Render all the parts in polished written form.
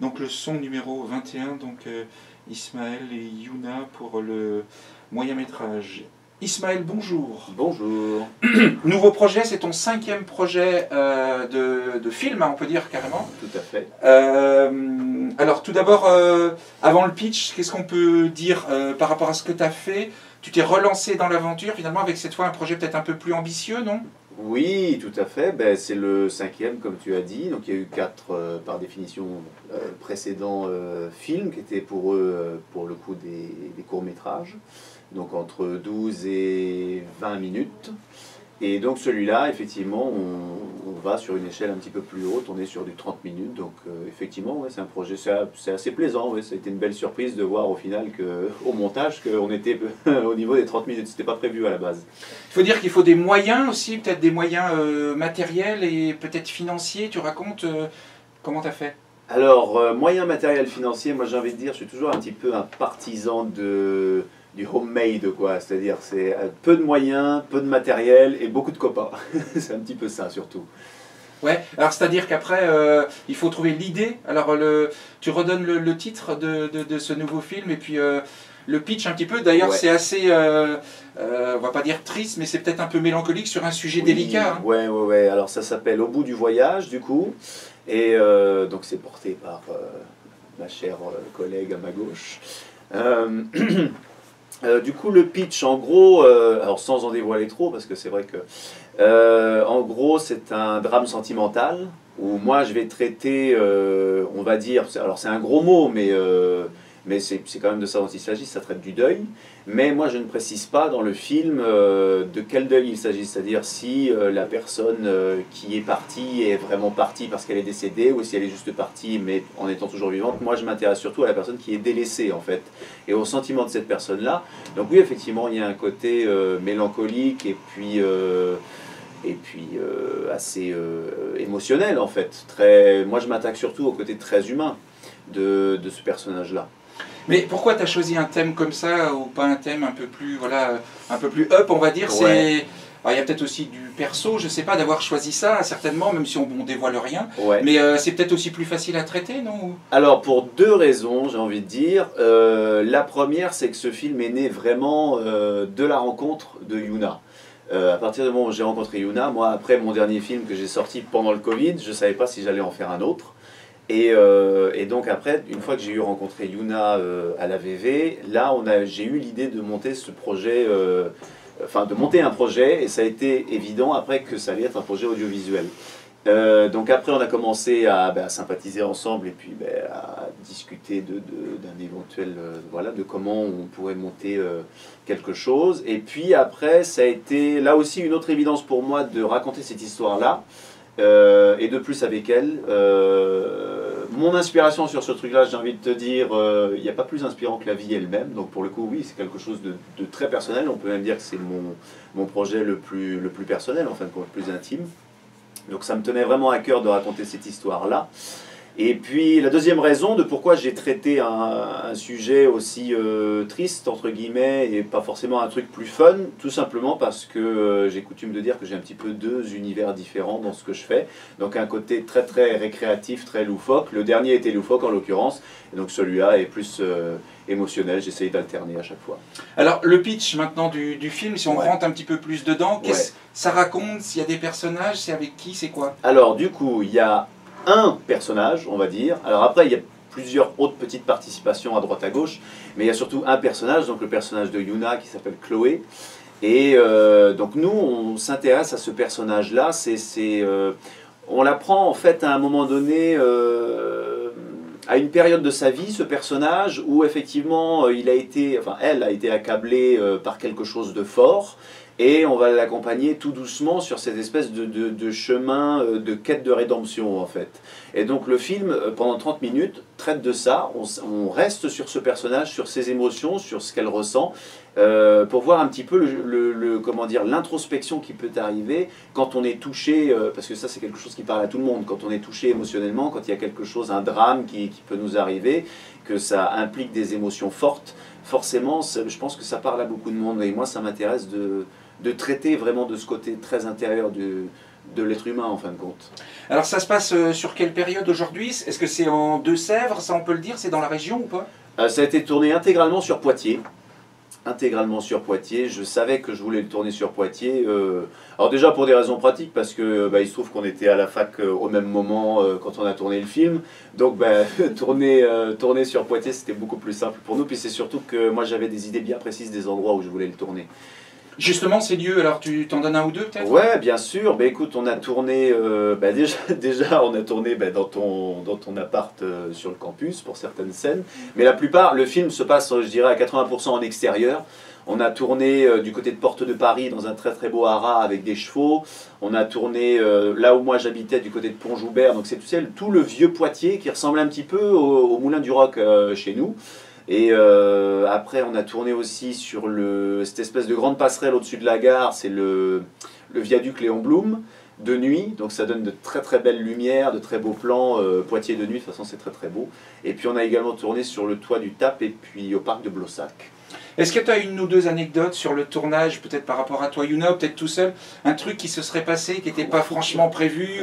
Donc le son numéro 21, donc Ismaël et Yuna pour le moyen métrage. Ismaël, bonjour. Bonjour. Nouveau projet, c'est ton 5e projet de film, hein, on peut dire carrément. Tout à fait. Alors tout d'abord, avant le pitch, qu'est-ce qu'on peut dire par rapport à ce que tu as fait? Tu t'es relancé dans l'aventure finalement avec cette fois un projet peut-être un peu plus ambitieux, non? Oui, tout à fait. Ben, c'est le 5e, comme tu as dit. Donc il y a eu 4, par définition, précédents films qui étaient pour eux, pour le coup, des courts-métrages. Donc entre 12 et 20 minutes. Et donc celui-là, effectivement, on va sur une échelle un petit peu plus haute, on est sur du 30 minutes, donc effectivement, ouais, c'est un projet, c'est assez plaisant, ouais, ça a été une belle surprise de voir au final, au montage, qu'on était au niveau des 30 minutes, c'était pas prévu à la base. Il faut dire qu'il faut des moyens aussi, peut-être des moyens matériels et peut-être financiers, tu racontes comment tu as fait? Alors, moyens matériels financiers, moi j'ai envie de dire, je suis toujours un petit peu un partisan du homemade, quoi. C'est-à-dire, c'est peu de moyens, peu de matériel et beaucoup de copains. C'est un petit peu ça, surtout. Ouais, alors c'est-à-dire qu'après, il faut trouver l'idée. Alors, tu redonnes le titre de ce nouveau film et puis le pitch un petit peu. D'ailleurs, Ouais. c'est assez, on va pas dire triste, mais c'est peut-être un peu mélancolique sur un sujet délicat. Hein. Ouais. Alors, ça s'appelle Au bout du voyage, du coup. Et donc, c'est porté par ma chère collègue à ma gauche. Du coup, le pitch, en gros, alors sans en dévoiler trop, parce que c'est vrai que, en gros, c'est un drame sentimental, où moi, je vais traiter, on va dire, alors c'est un gros mot, mais c'est quand même de ça dont il s'agit, ça traite du deuil, mais moi, je ne précise pas dans le film de quel deuil il s'agit, c'est-à-dire si la personne qui est partie est vraiment partie parce qu'elle est décédée, ou si elle est juste partie, mais en étant toujours vivante. Moi, je m'intéresse surtout à la personne qui est délaissée, en fait, et au sentiment de cette personne-là. Donc oui, effectivement, il y a un côté mélancolique et puis assez émotionnel, en fait. Moi, je m'attaque surtout au côté très humain de ce personnage-là. Mais pourquoi tu as choisi un thème comme ça ou pas un thème un peu plus, voilà, un peu plus up, on va dire? Ouais. Alors, il y a peut-être aussi du perso, je sais pas, d'avoir choisi ça, certainement, même si on dévoile rien. Ouais. Mais c'est peut-être aussi plus facile à traiter, non? Alors, pour 2 raisons, j'ai envie de dire. La première, c'est que ce film est né vraiment de la rencontre de Yuna. À partir du moment où j'ai rencontré Yuna, moi, après mon dernier film que j'ai sorti pendant le Covid, je ne savais pas si j'allais en faire un autre. Et donc après, une fois que j'ai rencontré Yuna à la VV, là, j'ai eu l'idée de monter ce projet, de monter un projet, et ça a été évident après que ça allait être un projet audiovisuel. Donc après, on a commencé à sympathiser ensemble et puis à discuter d'un éventuel, voilà, de comment on pourrait monter quelque chose. Et puis après, ça a été là aussi une autre évidence pour moi de raconter cette histoire-là. Et de plus avec elle. Mon inspiration sur ce truc-là, j'ai envie de te dire, il n'y a pas plus inspirant que la vie elle-même. Donc pour le coup, oui, c'est quelque chose de très personnel. On peut même dire que c'est mon projet le plus personnel, en fin de compte, le plus intime. Donc ça me tenait vraiment à cœur de raconter cette histoire-là. Et puis la deuxième raison de pourquoi j'ai traité un sujet aussi triste, entre guillemets, et pas forcément un truc plus fun, tout simplement parce que j'ai coutume de dire que j'ai un petit peu 2 univers différents dans ce que je fais. Donc un côté très très récréatif, très loufoque. Le dernier était loufoque en l'occurrence, et donc celui-là est plus émotionnel, j'essaye d'alterner à chaque fois. Alors, le pitch maintenant du film, si on Ouais. rentre un petit peu plus dedans, qu'est-ce que ça raconte? S'il y a des personnages, c'est avec qui, c'est quoi? Alors du coup, il y a un personnage, on va dire. Alors après, il y a plusieurs autres petites participations à droite à gauche, mais il y a surtout un personnage, donc le personnage de Yuna qui s'appelle Chloé. Et donc nous, on s'intéresse à ce personnage-là. On l'apprend en fait à un moment donné, à une période de sa vie, ce personnage, où effectivement, elle a été accablée par quelque chose de fort. Et on va l'accompagner tout doucement sur cette espèce de chemin de quête de rédemption, en fait. Et donc le film, pendant 30 minutes, traite de ça. On reste sur ce personnage, sur ses émotions, sur ce qu'elle ressent, pour voir un petit peu comment dire, l'introspection qui peut arriver quand on est touché, parce que ça c'est quelque chose qui parle à tout le monde, quand on est touché émotionnellement, quand il y a quelque chose, un drame qui peut nous arriver, que ça implique des émotions fortes, forcément, je pense que ça parle à beaucoup de monde. Et moi, ça m'intéresse de traiter vraiment de ce côté très intérieur de l'être humain en fin de compte. Alors ça se passe sur quelle période aujourd'hui? Est-ce que c'est en Deux-Sèvres, ça on peut le dire? C'est dans la région ou pas? Ça a été tourné intégralement sur Poitiers. Intégralement sur Poitiers. Je savais que je voulais le tourner sur Poitiers. Alors déjà pour des raisons pratiques, parce que il se trouve qu'on était à la fac au même moment quand on a tourné le film. Donc tourner sur Poitiers, c'était beaucoup plus simple pour nous. Puis c'est surtout que moi j'avais des idées bien précises des endroits où je voulais le tourner. Justement, ces lieux, alors tu t'en donnes un ou deux peut-être? Ouais, bien sûr. Écoute, on a tourné, déjà on a tourné dans ton appart sur le campus pour certaines scènes. Mais la plupart, le film se passe, je dirais, à 80% en extérieur. On a tourné du côté de Porte de Paris dans un très très beau haras avec des chevaux. On a tourné là où moi j'habitais du côté de Pont-Joubert. Donc c'est tout le vieux Poitiers qui ressemble un petit peu au Moulin du Roc chez nous. Et après, on a tourné aussi sur cette espèce de grande passerelle au-dessus de la gare, c'est le viaduc Léon Blum, de nuit, donc ça donne de très très belles lumières, de très beaux plans, Poitiers de nuit, de toute façon c'est très très beau. Et puis on a également tourné sur le toit du TAP et puis au parc de Blossac. Est-ce que tu as une ou deux anecdotes sur le tournage, peut-être par rapport à toi Yuna, ou peut-être tout seul, un truc qui se serait passé, qui n'était pas franchement prévu,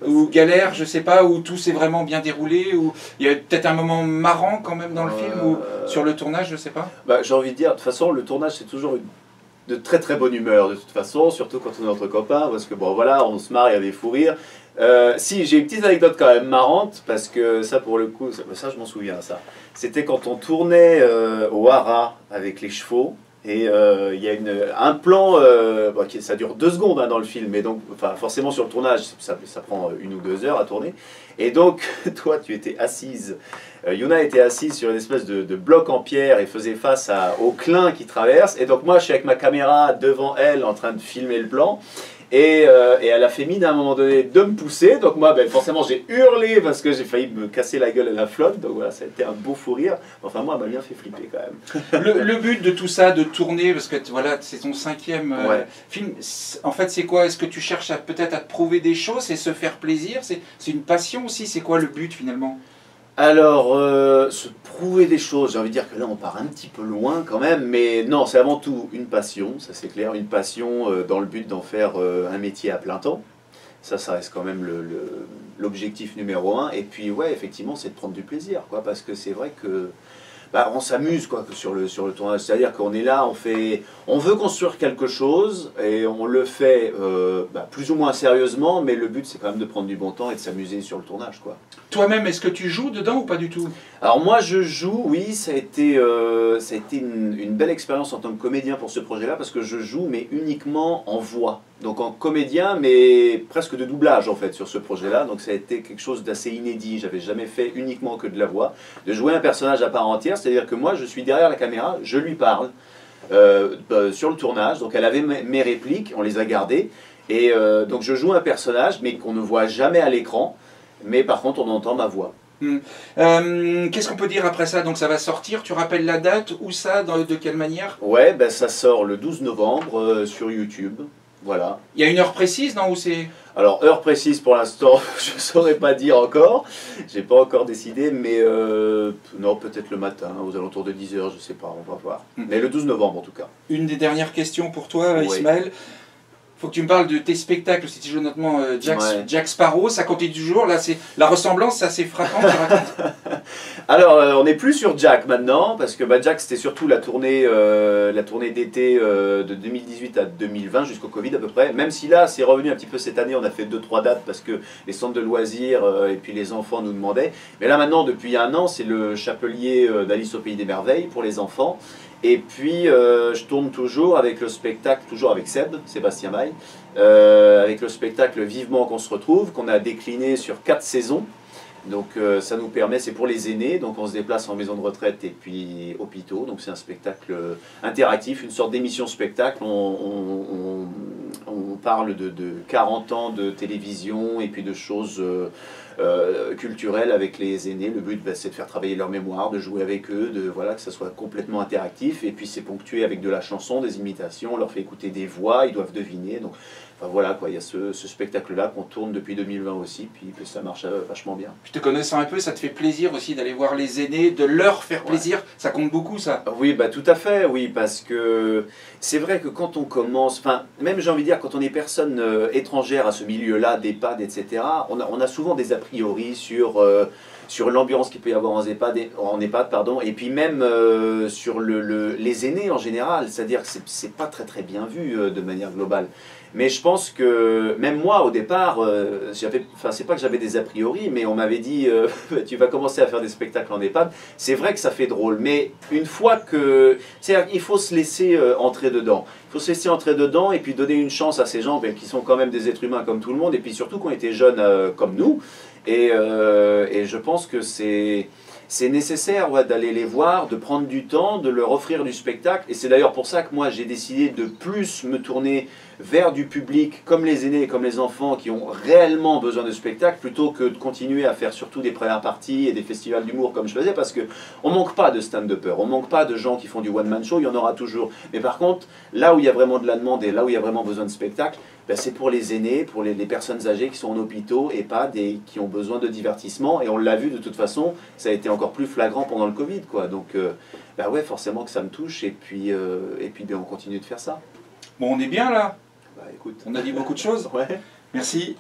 ou galère, je sais pas, où tout s'est vraiment bien déroulé, ou il y a peut-être un moment marrant quand même dans le film, ou sur le tournage, je sais pas? J'ai envie de dire, de toute façon, le tournage c'est toujours de très très bonne humeur de toute façon, surtout quand on est entre copains, parce que bon voilà, on se marre, il y a des fous rires. Si, j'ai une petite anecdote quand même marrante, parce que ça pour le coup, ça je m'en souviens ça. C'était quand on tournait au haras avec les chevaux, et il y a un plan, ça dure 2 secondes dans le film, mais donc forcément sur le tournage, ça prend 1 ou 2 heures à tourner. Et donc, toi tu étais assise, Yuna était assise sur une espèce de bloc en pierre et faisait face au clin qui traverse, et donc moi je suis avec ma caméra devant elle en train de filmer le plan. Et elle a fait mine à un moment donné de me pousser, donc moi forcément j'ai hurlé parce que j'ai failli me casser la gueule à la flotte, donc voilà, ça a été un beau fou rire. Enfin moi elle m'a bien fait flipper quand même. Le but de tout ça, de tourner, parce que voilà, c'est ton 5e film, en fait c'est quoi? Est-ce que tu cherches peut-être à te prouver des choses et se faire plaisir? C'est une passion aussi, c'est quoi le but finalement? Alors, se prouver des choses, j'ai envie de dire que là on part un petit peu loin quand même, mais non, c'est avant tout une passion, ça c'est clair, une passion dans le but d'en faire un métier à plein temps. Ça reste quand même l'objectif numéro 1. Et puis ouais, effectivement, c'est de prendre du plaisir, quoi, parce que c'est vrai que on s'amuse quoi sur le tournage, c'est-à-dire qu'on est là, on veut construire quelque chose et on le fait plus ou moins sérieusement, mais le but c'est quand même de prendre du bon temps et de s'amuser sur le tournage, quoi. Toi-même, est-ce que tu joues dedans ou pas du tout? Alors moi je joue, oui, ça a été une belle expérience en tant que comédien pour ce projet-là, parce que je joue mais uniquement en voix. Donc en comédien, mais presque de doublage en fait sur ce projet-là. Donc ça a été quelque chose d'assez inédit. J'avais jamais fait uniquement que de la voix, de jouer un personnage à part entière. C'est-à-dire que moi, je suis derrière la caméra, je lui parle sur le tournage. Donc elle avait mes répliques, on les a gardées. Et donc je joue un personnage, mais qu'on ne voit jamais à l'écran. Mais par contre, on entend ma voix. Qu'est-ce qu'on peut dire après ça? Donc ça va sortir, tu rappelles la date, où ça, de quelle manière? Ouais, ça sort le 12 novembre sur YouTube. Voilà. Il y a une heure précise, non? Où c'est? Alors, heure précise pour l'instant, je ne saurais pas dire encore. J'ai pas encore décidé, mais non, peut-être le matin, aux alentours de 10 h, je ne sais pas, on va voir. Mais le 12 novembre en tout cas. Une des dernières questions pour toi, Ismaël. Oui. Faut que tu me parles de tes spectacles, si tu joues notamment Jack Sparrow, ça continue toujours, là c'est la ressemblance, c'est assez frappant, tu racontes. Alors on n'est plus sur Jack maintenant, parce que Jack c'était surtout la tournée d'été de 2018 à 2020, jusqu'au Covid à peu près, même si là c'est revenu un petit peu cette année, on a fait 2-3 dates parce que les centres de loisirs et puis les enfants nous demandaient, mais là maintenant depuis 1 an c'est le Chapelier d'Alice au Pays des Merveilles pour les enfants. Et puis je tourne toujours avec le spectacle, toujours avec Sébastien Maille, avec le spectacle Vivement qu'on se retrouve, qu'on a décliné sur 4 saisons. Donc ça nous permet, c'est pour les aînés, donc on se déplace en maison de retraite et puis hôpitaux. Donc c'est un spectacle interactif, une sorte d'émission spectacle. On parle de 40 ans de télévision et puis de choses culturel avec les aînés. Le but, c'est de faire travailler leur mémoire, de jouer avec eux, voilà, que ça soit complètement interactif. Et puis c'est ponctué avec de la chanson, des imitations, on leur fait écouter des voix, ils doivent deviner. Donc enfin, voilà, quoi, il y a ce spectacle-là qu'on tourne depuis 2020 aussi, puis ça marche vachement bien. Je te connaissant un peu, ça te fait plaisir aussi d'aller voir les aînés, de leur faire plaisir, ça compte beaucoup ça? Oui, bah tout à fait, oui, parce que c'est vrai que quand on commence, enfin, même j'ai envie de dire, quand on est personne étrangère à ce milieu-là, d'EHPAD, etc., on a souvent des a priori sur l'ambiance qu'il peut y avoir en EHPAD, pardon, et puis même sur les aînés en général, c'est-à-dire que c'est pas très très bien vu de manière globale. Mais je pense que, même moi au départ, c'est pas que j'avais des a priori, mais on m'avait dit tu vas commencer à faire des spectacles en EHPAD. C'est vrai que ça fait drôle, mais une fois que. C'est-à-dire qu'il faut se laisser entrer dedans. Il faut se laisser entrer dedans et puis donner une chance à ces gens qui sont quand même des êtres humains comme tout le monde, et puis surtout qui ont été jeunes comme nous. Et je pense que c'est nécessaire d'aller les voir, de prendre du temps, de leur offrir du spectacle. Et c'est d'ailleurs pour ça que moi j'ai décidé de plus me tourner vers du public comme les aînés et comme les enfants qui ont réellement besoin de spectacle, plutôt que de continuer à faire surtout des premières parties et des festivals d'humour comme je faisais, parce qu'on ne manque pas de stand-uppers, on ne manque pas de gens qui font du one-man show, il y en aura toujours. Mais par contre, là où il y a vraiment de la demande et là où il y a vraiment besoin de spectacle, ben c'est pour les aînés, pour les personnes âgées qui sont en hôpitaux et pas qui ont besoin de divertissement. Et on l'a vu de toute façon, ça a été encore plus flagrant pendant le Covid, quoi. Donc, ben ouais, forcément que ça me touche et puis ben on continue de faire ça. Bon, on est bien là. Bah écoute. On a dit beaucoup de choses. Ouais. Merci.